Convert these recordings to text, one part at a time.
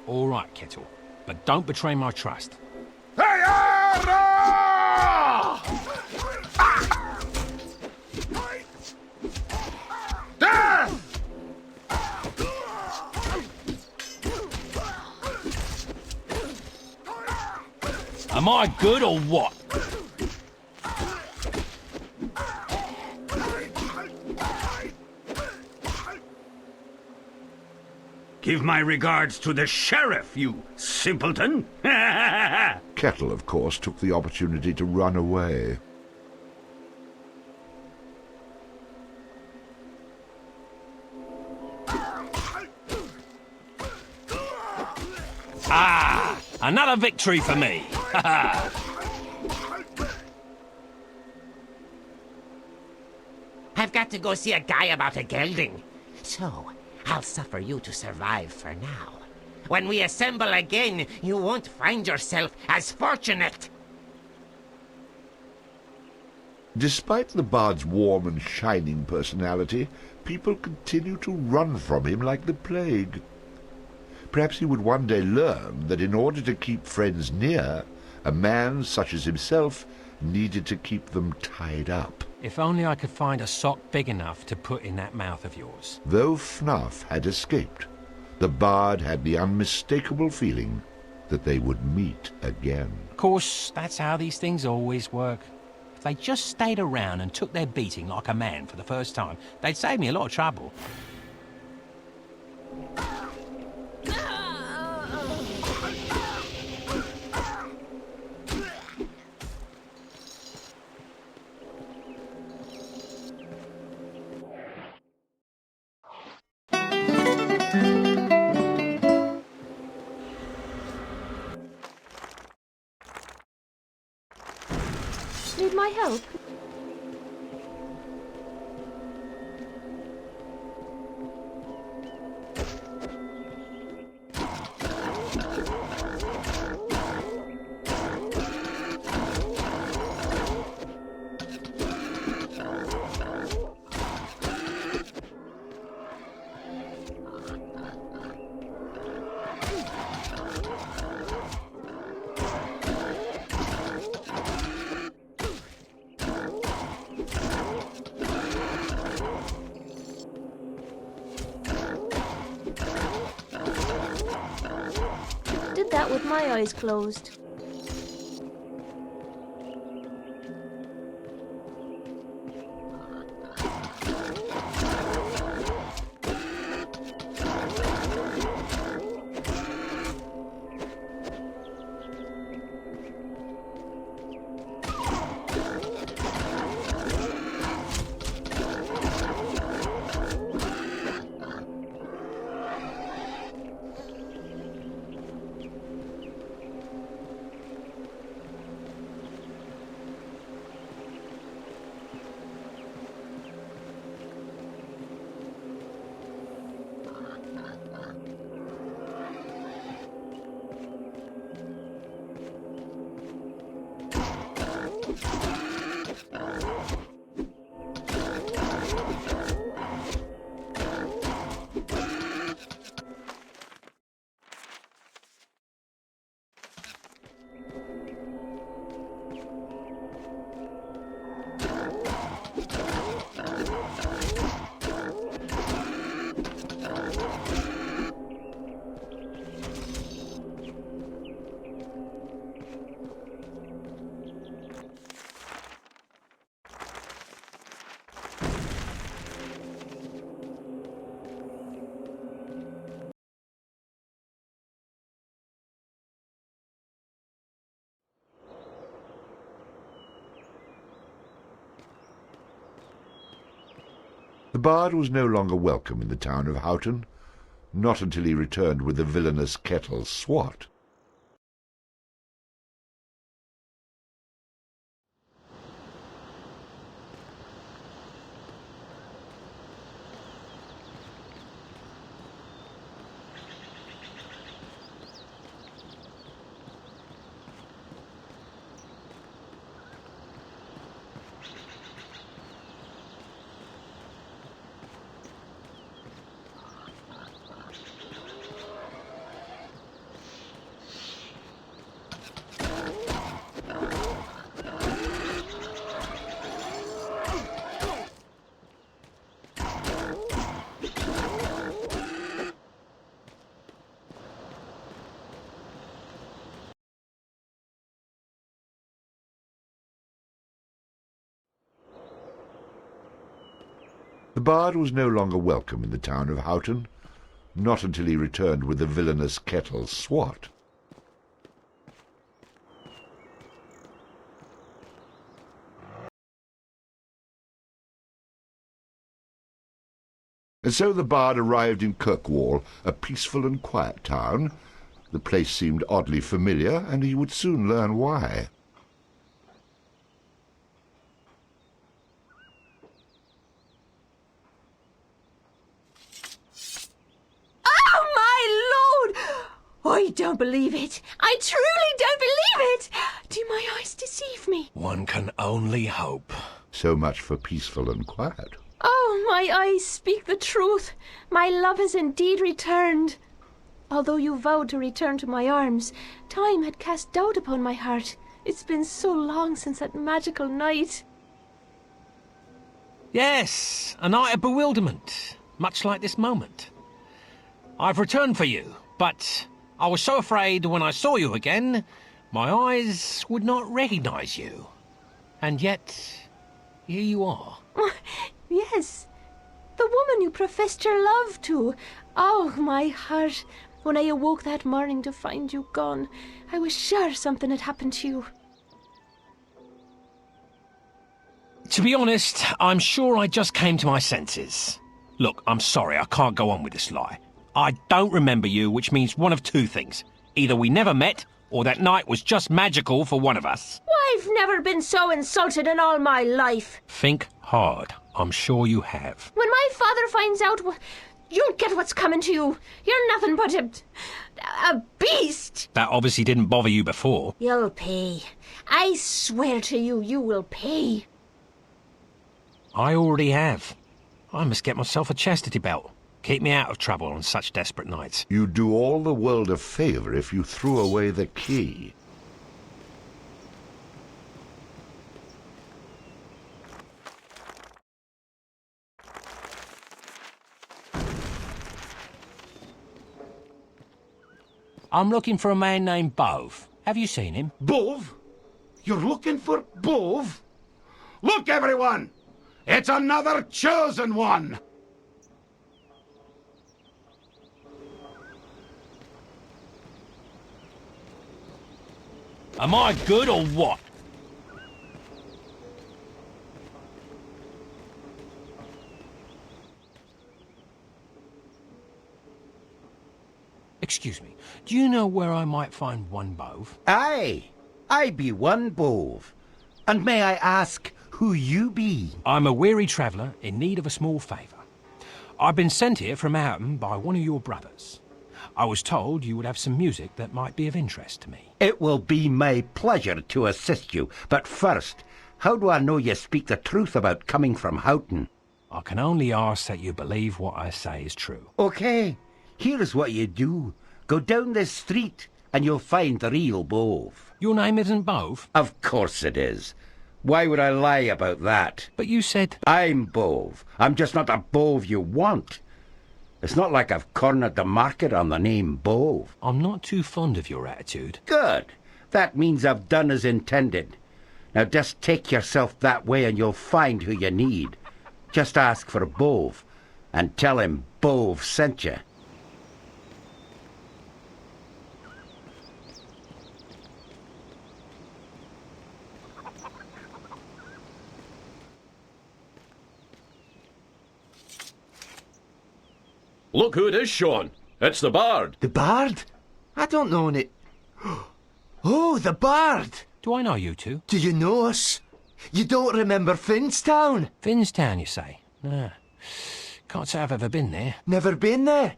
All right, Kettle, but don't betray my trust. Am I good or what? Give my regards to the sheriff, you simpleton! Kettle, of course, took the opportunity to run away. Ah! Another victory for me! I've got to go see a guy about a gelding. So, I'll suffer you to survive for now. When we assemble again, you won't find yourself as fortunate. Despite the bard's warm and shining personality, people continue to run from him like the plague. Perhaps he would one day learn that in order to keep friends near, a man such as himself needed to keep them tied up. If only I could find a sock big enough to put in that mouth of yours. Though Fnuff had escaped, the bard had the unmistakable feeling that they would meet again. Of course, that's how these things always work. If they just stayed around and took their beating like a man for the first time, they'd save me a lot of trouble. Need my help? Did that with my eyes closed. The bard was no longer welcome in the town of Houghton, not until he returned with the villainous Kettle Swat. The bard was no longer welcome in the town of Houghton, not until he returned with the villainous kettle swat. And so the bard arrived in Kirkwall, a peaceful and quiet town. The place seemed oddly familiar, and he would soon learn why. Oh, my lord! I don't believe it. I truly don't believe it. Do my eyes deceive me? One can only hope. So much for peaceful and quiet. Oh, my eyes speak the truth. My love has indeed returned. Although you vowed to return to my arms, time had cast doubt upon my heart. It's been so long since that magical night. Yes, a night of bewilderment, much like this moment. I've returned for you, but I was so afraid when I saw you again, my eyes would not recognize you. And yet, here you are. Yes, the woman you professed your love to. Oh, my heart. When I awoke that morning to find you gone, I was sure something had happened to you. To be honest, I'm sure I just came to my senses. Look, I'm sorry, I can't go on with this lie. I don't remember you, which means one of two things. Either we never met, or that night was just magical for one of us. I've never been so insulted in all my life. Think hard. I'm sure you have. When my father finds out, you'll get what's coming to you. You're nothing but a beast. That obviously didn't bother you before. You'll pay. I swear to you, you will pay. I already have. I must get myself a chastity belt. Keep me out of trouble on such desperate nights. You'd do all the world a favour if you threw away the key. I'm looking for a man named Bove. Have you seen him? Bove? You're looking for Bove? Look, everyone! It's another chosen one! Am I good or what? Excuse me, do you know where I might find one Bove? Aye, I be one Bove. And may I ask who you be? I'm a weary traveller in need of a small favour. I've been sent here from Houghton by one of your brothers. I was told you would have some music that might be of interest to me. It will be my pleasure to assist you, but first, how do I know you speak the truth about coming from Houghton? I can only ask that you believe what I say is true. Okay, here's what you do. Go down this street and you'll find the real Bove. Your name isn't Bove? Of course it is. Why would I lie about that? But you said... I'm Bove. I'm just not the Bove you want. It's not like I've cornered the market on the name Bove. I'm not too fond of your attitude. Good. That means I've done as intended. Now just take yourself that way and you'll find who you need. Just ask for Bove and tell him Bove sent you. Look who it is, Sean. It's the Bard. The Bard? I don't know it. Oh, the Bard! Do I know you two? Do you know us? You don't remember Finstown? Finstown, you say? Nah. Can't say I've ever been there. Never been there?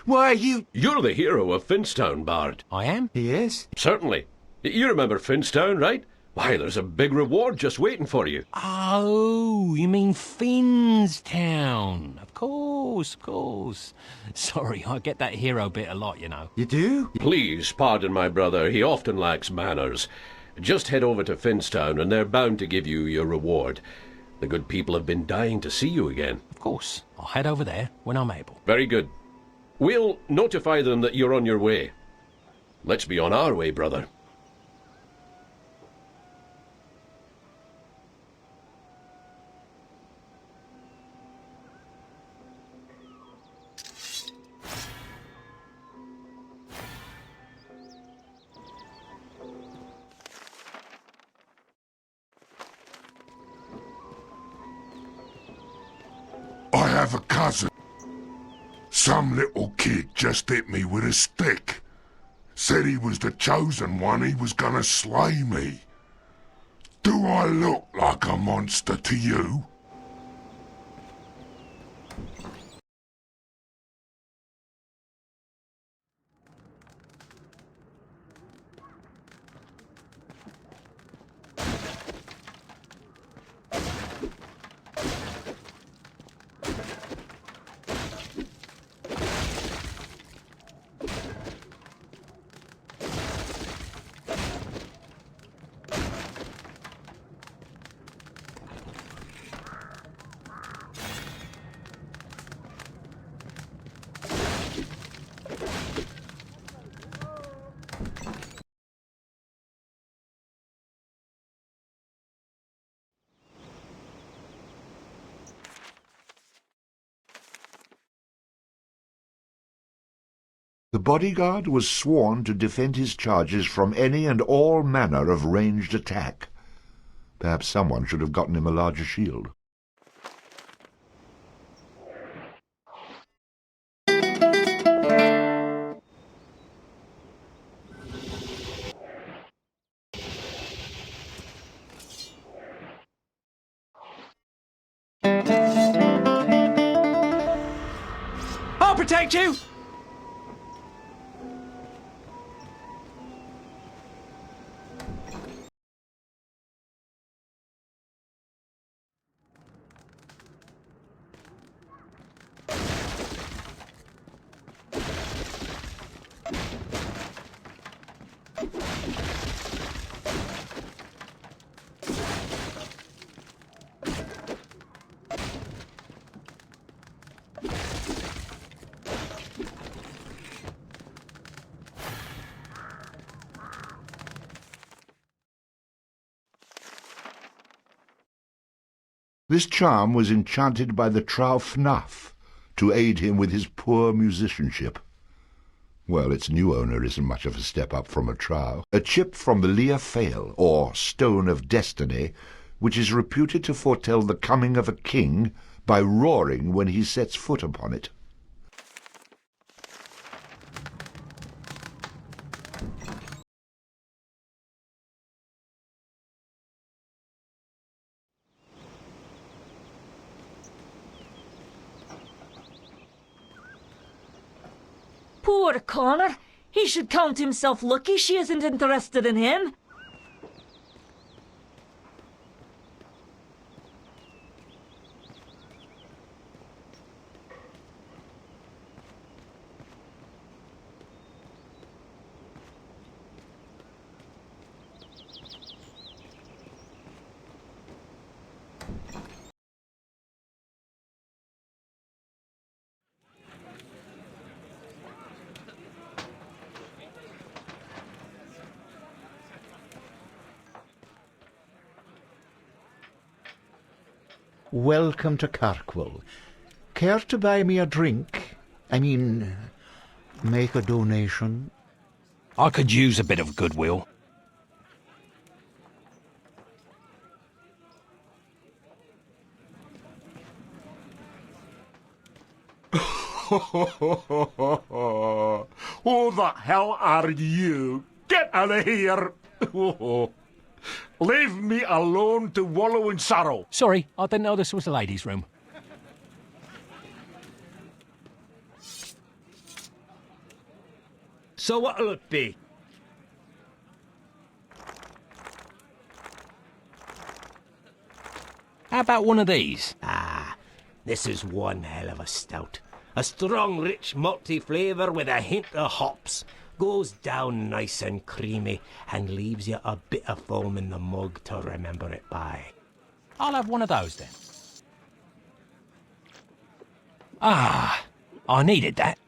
Why, You're the hero of Finstown, Bard. I am? He is. Certainly. You remember Finstown, right? Why, there's a big reward just waiting for you. Oh, you mean Finstown. Of course, of course. Sorry, I get that hero bit a lot, you know. You do? Please pardon my brother. He often lacks manners. Just head over to Finstown and they're bound to give you your reward. The good people have been dying to see you again. Of course. I'll head over there when I'm able. Very good. We'll notify them that you're on your way. Let's be on our way, brother. have a cousin. Some little kid just hit me with a stick. Said he was the chosen one, he was gonna slay me. Do I look like a monster to you? The bodyguard was sworn to defend his charges from any and all manner of ranged attack. Perhaps someone should have gotten him a larger shield. I'll protect you! This charm was enchanted by the Trow Fnaf to aid him with his poor musicianship. Well, its new owner isn't much of a step up from a trow. A chip from the Lear Fail, or Stone of Destiny, which is reputed to foretell the coming of a king by roaring when he sets foot upon it. Poor Connor. He should count himself lucky she isn't interested in him. Welcome to Kirkwall. Care to buy me a drink? I mean, make a donation? I could use a bit of goodwill. Who the hell are you? Get out of here! Leave me alone to wallow in sorrow. Sorry, I didn't know this was a ladies' room. So what'll it be? How about one of these? Ah, this is one hell of a stout. A strong, rich, malty flavour with a hint of hops. Goes down nice and creamy and leaves you a bit of foam in the mug to remember it by. I'll have one of those then. Ah, I needed that.